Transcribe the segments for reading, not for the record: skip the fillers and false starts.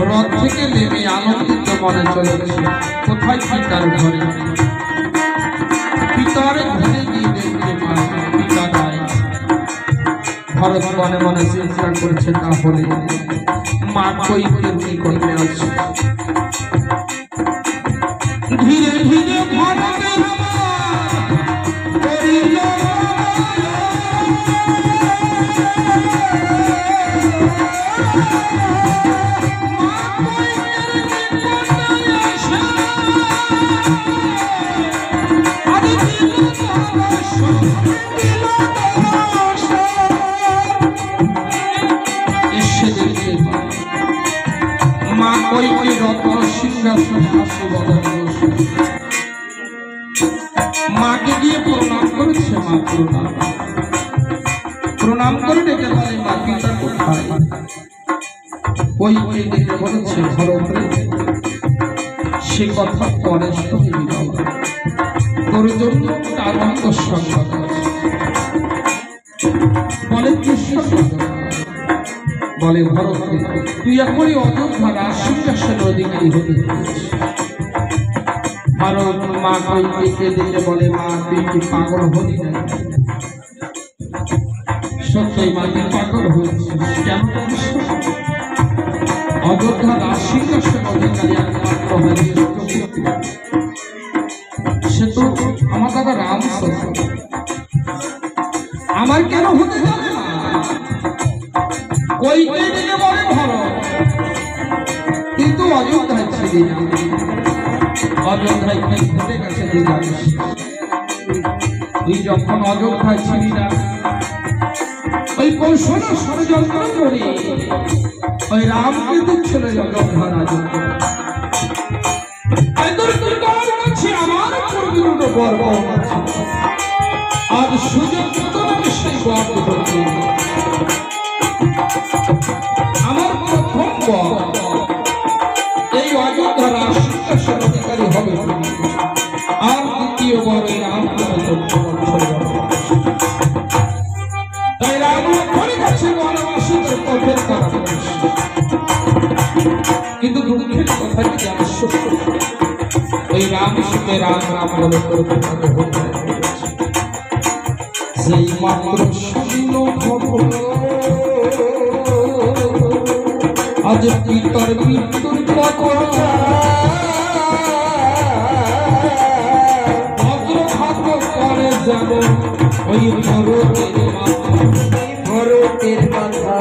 রথ থেকে নেমে আনন্দিত মনে চলেছে কোথায় পিতার ঘরে। পিতার ঘরে গিয়ে দেখতে পায় পিতা নাই। ভরত মনে মনে চিন্তা করছে তাহলে মা কৈকেয়ীর নিকটে আছে। ধীরে ধীরে ভরতের মা কৈকেয়ী রত্ন সিংহাসনে আসে বদন বসে। মাকে গিয়ে প্রণাম করেছে। মা প্রণাম করে ডেকে বলে মা পিতা কোথায়। কৈকেয়ী ডেকে বলেছে ভরত সে কথা পরে শুনবি তোর জন্য আনন্দ সংবাদ বলে কৃষ্ণ বলে ভরত তুই এখনই অযোধ্যা রাজসিংহাসনের অধিকারী হতে। ভারত মা কৈকেয়ীকে দেখে বলে মা তুই কি পাগল হলি না? সত্যই মা তুই পাগল হয়েছিস কেন? অযোধ্যা রাজসিংহাসনের অধিকারী একমাত্র সে তো আমার দাদা রাম। আমার কেন হতে যাবে না? কৈকেয়ী দিকে বলে ভরত কিন্তু অযোধ্যায় ছিলি না। অযোধ্যায় কি ঘটে গেছে তুই জানিস? তুই যখন অযোধ্যায় ছিলি না ওই কৌশল ষড়যন্ত্র করে ওই রামকে দিচ্ছিল অযোধ্যা রাজত্ব। আমার পরিপূর্ণ গর্ব আছে। আজ সুযোগ মতো আমি সেই গর্ব করছি। আমার প্রথম এই অযোধ্যা রাজসিংহাসন অধিকারী হবে আর দ্বিতীয় বার এই রামকে তাই রাম লক্ষ্মণের কাছে বনবাসীদের পথের তারা কিন্তু দুঃখের কথা কি জানিস? ওই রাম সুখে রাম রাম বলে করতে সেই মাত্র শুনল খবর আজ পিতার মৃত্যুর কথা। ভদ্রভাগ্য করে যাব ওই ভরতের মাথা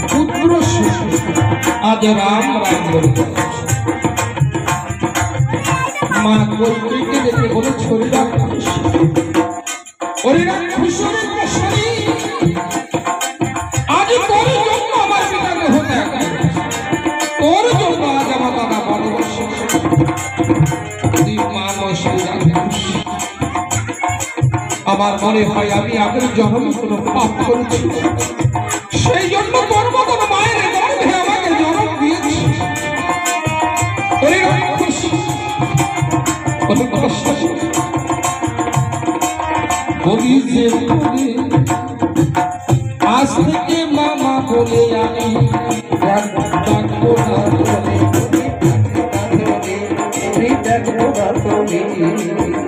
পুত্র আজ রাম রাম বলতে মা কৈকেয়ীকে দেখে বলে ছড়ি আজ তোর জন্য আমার পিতাকে হত্যা তোর জন্য আজ আমার দাদা বনবাসে তুই মানুষ। আমার মনে হয় আমি আগের জন্মে কোনো পাপ করেছি সেই জন্য তোর মতন মায়ের গর্ভে আমাকে জন্ম দিয়েছি। আজ থেকে মামা বলে আমি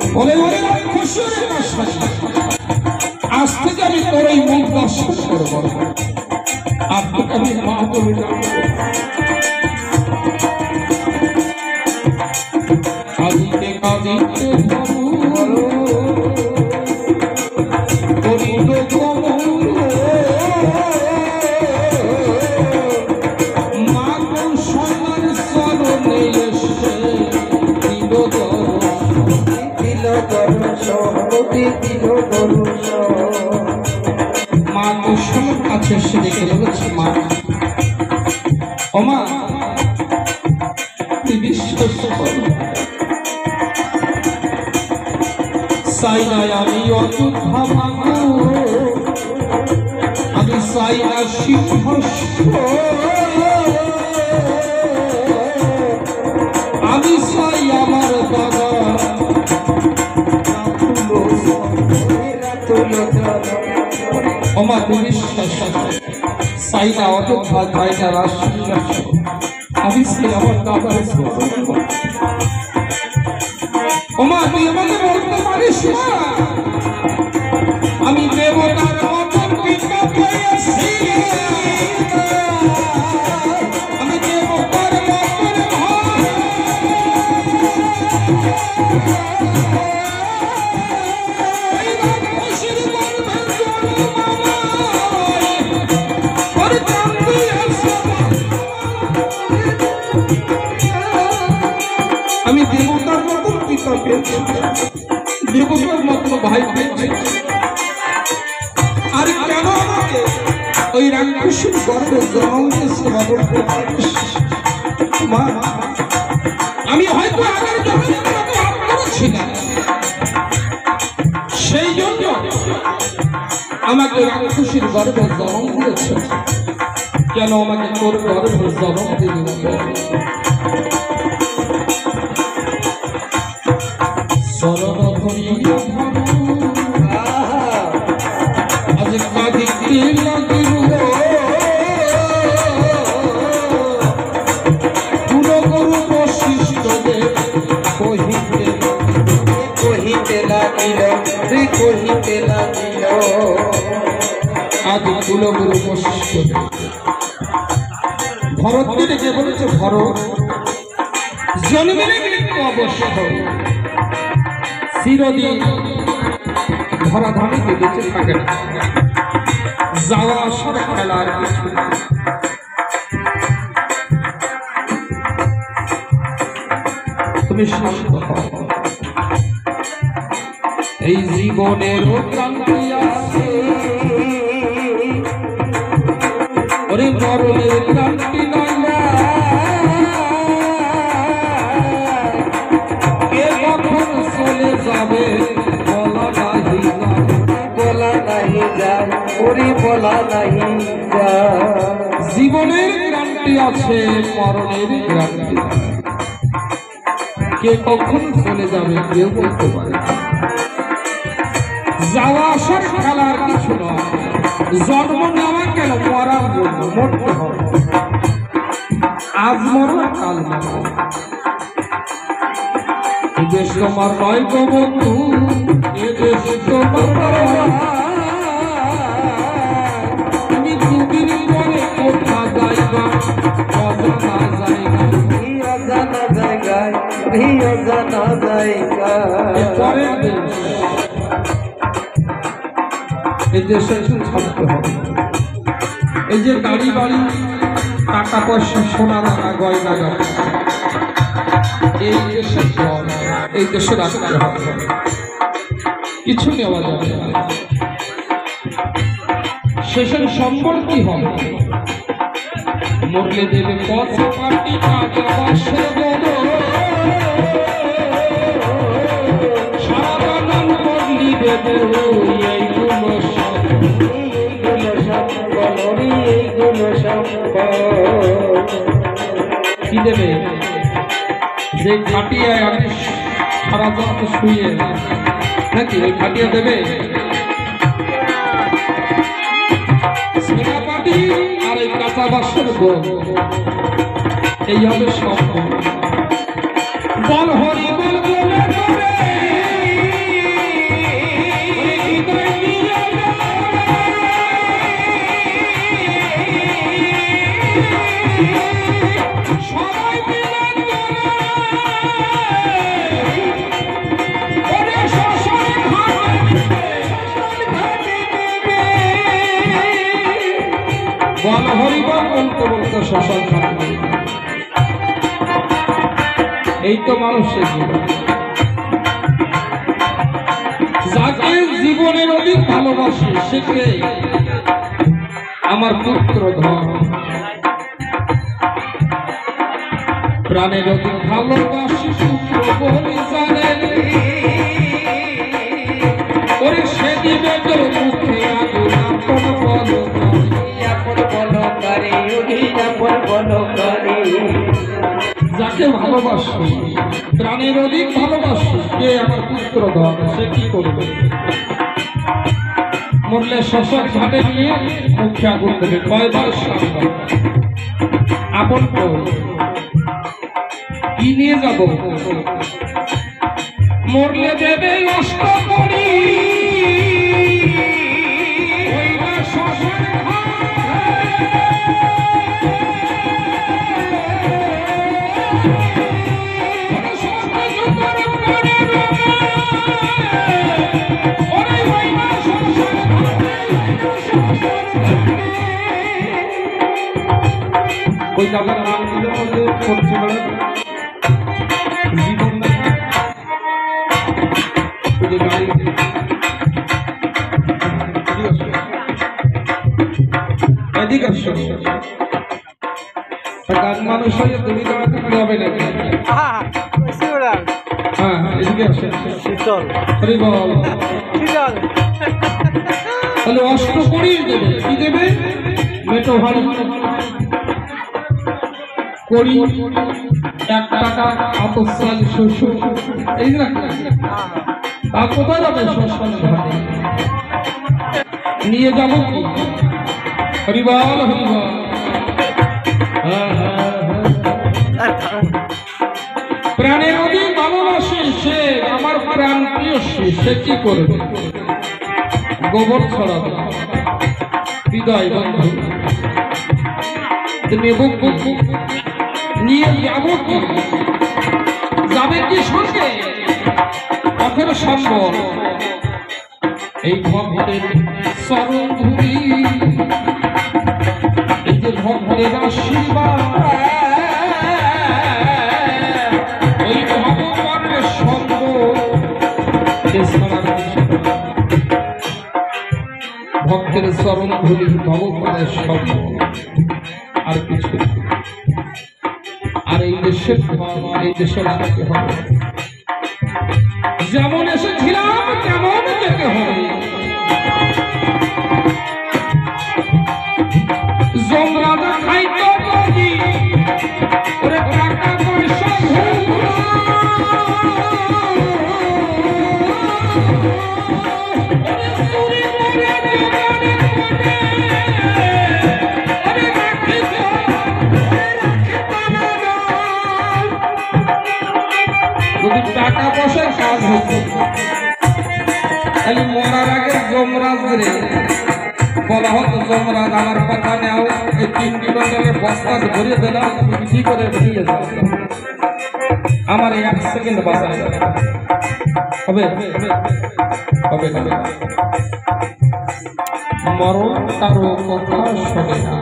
বলে আজ থেকে আমি তোর এই মুখ দর্শন করব আর তোকে আমি মা বলে কাঁদিতে কাঁদিতে মা কৌশলের চরণে এসে মা কৌশলের কাছে এসে দেখে বলেছে মা ওমা তুই বিশ্বাস কর চাই না আমি অযোধ্যা ভাঙো, আমি চাই না সিংহাসন, আমি চাই আমার দাদা ওমা তুই বিশ্বাস চাই না অযোধ্যা, চাই না রাজসিংহাসন, আমি চাই আমার দাদার ওমা তুই আমাকে বলতে পারিস না আমি দেবতার মতন পিতা পেয়েছি, আমি দেবতার মতন আমি দেবতার মতন পিতা পেয়েছি, দেবতার মতন ভাই পেয়েছি। আর কেন আমাকে ওই রাক্ষসীর গর্ভে জন্ম দিয়েছে বলতে পারিস মা? আমি হয়তো আগের জন্মে তোমাকে লাভ করেছি না, সেই জন্য আমাকে রাক্ষসীর গর্ভে জন্ম দিয়েছে। কেন আমাকে তোর গর্ভে জন্ম দিবি? শরণ ধরিয়া আজ কাঁদিতে লাগিল, গুণগুরু বশিষ্ঠদেব কহিতে লাগিল, কহিতে লাগিল। আদি কুলগুরু বশিষ্ঠদেব ভরতকে ডেকে বলেছে, ভরত জন্মের মৃত্যু অবশ্য, চিরদিন ধরাধামে বেঁচে থাকে না, যাওয়া আসার খেলার কিছু তুমি শান্ত হও। এই জীবনের ক্লান্তি আছে, ওরে মরণের ক্লান্তি নয় না, কে কখন চলে যাবে বলা নাহি যায়, বলা নাহি যায়, ওরে বলা নাহি যায়। জীবনের ক্লান্তি আছে, মরণের ক্লান্তি কে কখন চলে যাবে কেউ বলতে পারে। যাওয়া আসার খেলার কিছু নয়, জন্ম নেওয়া কেন মরার জন্য, মরতে হবে। আজ মরো কাল মরো, এদেশ তোমার নয় গো বন্ধু, এদেশ তোমার। তুমি দুদিন পরে কোথা যাইবা অজানা জায়গায়, অজানা জায়গায়, অজানা জায়গায়। পরের দেশ, এই দেশে ছাড়তে হবে। এই যে গাড়ি বাড়ি, টাকা পয়সা, সোনা দানা, গয়না গাড়ি, এই দেশের ঘর, এই দেশে রাখতে হবে, কিছু নেওয়া যাবে না। শেষের সম্বল কি হবে? মরলে দেবে পথ পাটি, টাকা পয়সা দেবে, সারা নাম করলি দেবে এইগুলো সব, এইগুলো সম্বল, এইগুলো সম্বল কি দেবে? যে খাটিয়ায় আগে সারা জগৎ শুয়ে নাকি ওই খাটিয়া দেবে? সেনাপাতি আর এই কাঁচা বাসের গোল, এই হবে সম্পদ। বল হরি বল বলে বল হরিবল বলতে বলতে শ্মশান থাকবে। এই তো মানুষের জীবন। যাকে জীবনের অধিক ভালোবাসে সেকে আমার পুত্র ধন, প্রাণের অতি ভালোবাসি বলি জানেন ওরে সে দিবে তোর মুখে আগুন আপন বলো করে আপন বলো করে যাকে ভালোবাসি প্রাণের অধিক ভালোবাসি কে আমার পুত্র ধন সে কি করবে মরলে শ্মশান ঘাটে নিয়ে মুখে আগুন দেবে কয়বার সামনে আপন কি নিয়ে যাব মরলে দেবে নষ্ট করি ওই জায়গার নাম দিলে মধ্যে করছে জীবন এদিকে গান মানুষ হয়ে তুমি দাঁড়া থাকলে হবে নাকি হ্যাঁ এদিকে আসে হরি বল তাহলে অষ্ট করিয়ে দেবে কি দেবে মেটো ভালো করি 1 টাকা আতসাল শ্বশুর এই না তা কোথায় যাবে শ্মশান ঘাটে নিয়ে যাবো কি হরিবল হরিবল প্রাণের অধিক ভালোবাসে সে আমার প্রাণ প্রিয় সে কি করবে গোবর ছড়াবে হৃদয় বন্ধু নেব নিয়ে যাবো কি যাবে কি সঙ্গে পথের সম্ভব এই ভক্তের চরণ ধুলি এই যে ভক্তের আশীর্বাদ ওই ভগবানের সঙ্গ ভক্তের চরণ ধুলি ভগবানের সঙ্গ আর কিছু আর এই দেশের আসতে হবে যেমন এসেছিলাম তেমন যেতে হবে যমরাজা খাইতো বলি ওরে টাকা পয়সা টাকা পয়সার কাজ হচ্ছে খালি মরার আগে যমরাজ রে বলা হতো যমরাজ আমার কথা নেও এই 3 কিলোমিটারের বস্তা ভরিয়ে দিলাম কি করে ভরিয়ে যাও আমার 1 সেকেন্ড বাঁচায় হবে হবে হবে মরণ কারো কথা শোনে না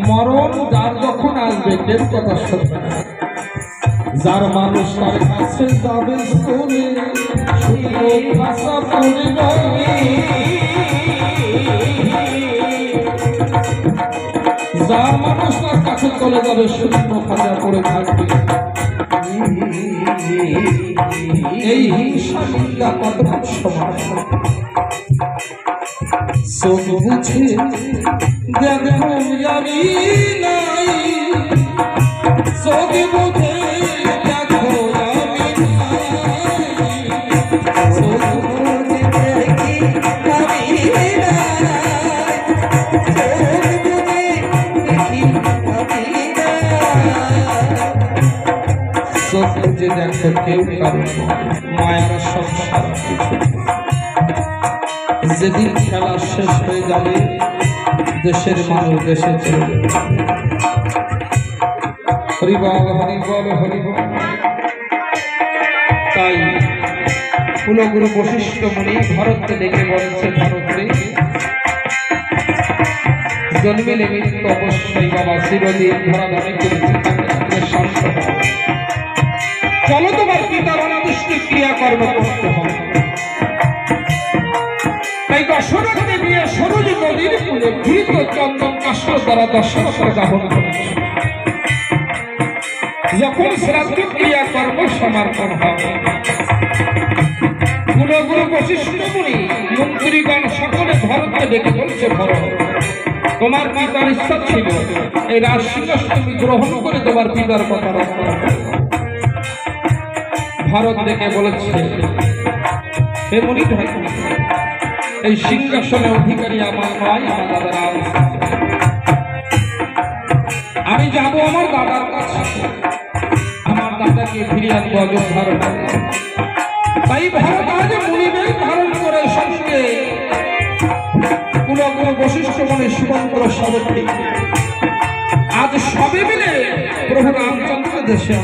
মরণ যার যখন আসবে কেউ কথা শুনবে না যার মানুষ তার কাছে যাবে শুনে শুধু ভাষা পড়িবে যার মানুষ তার কাছে চলে যাবে শুধু ভাষা পড়ে থাকবে এই হিংসা নিন্দা কত সমাজ চোখ বুঝে দেখো জানি নাই চোখ বুঝে দেখো কেউ কারো মায়ার সংসার কিছু যেদিন খেলা শেষ হয়ে যাবে দেশের মানুষ দেশে চলে হরিবল হরিবল হরিবল তাই কুলগুরু বশিষ্ঠ মুনি ভারতকে ডেকে বলছে ভারতে জন্মিলে মৃত্যু অবশ্যই বাবা চিরদিন ধরাধামে করেছে শান্ত চলো তোমার পিতার অনাদিষ্ট ক্রিয়াকর্ম করতে হবে তাই দশরথ দেবী সরোজ নদীর কূলে ঘৃত চন্দন কাষ্ঠ দ্বারা দশরথ দাহন করেছে যখন শ্রাদ্ধ ক্রিয়া কর্ম সমর্পণ হবে, কুলগুরু বশিষ্ঠ মুনি মন্ত্রীগণ সকলে ভরতকে ডেকে বলছে, ভরত, তোমার পিতার ইচ্ছা ছিল এই রাজসিংহাসন তুমি গ্রহণ করে তোমার পিতার কথা রক্ষা করো। ভরত ডেকে বলেছে, হে মুনি ভাই, এই সিংহাসনের অধিকারী আমার ভাই, আমার দাদা রাম। আমি যাব আমার দাদার কাছে, আমার দাদাকে ফিরিয়ে আনবো অযোধ্যার। তাই ভরত আজ মুনিবেশ ধারণ করে সঙ্গে কুলগুরু বশিষ্ঠ মুনি সুমন্ত্র সারথী আজ সবে মিলে প্রভু রামচন্দ্র দেশে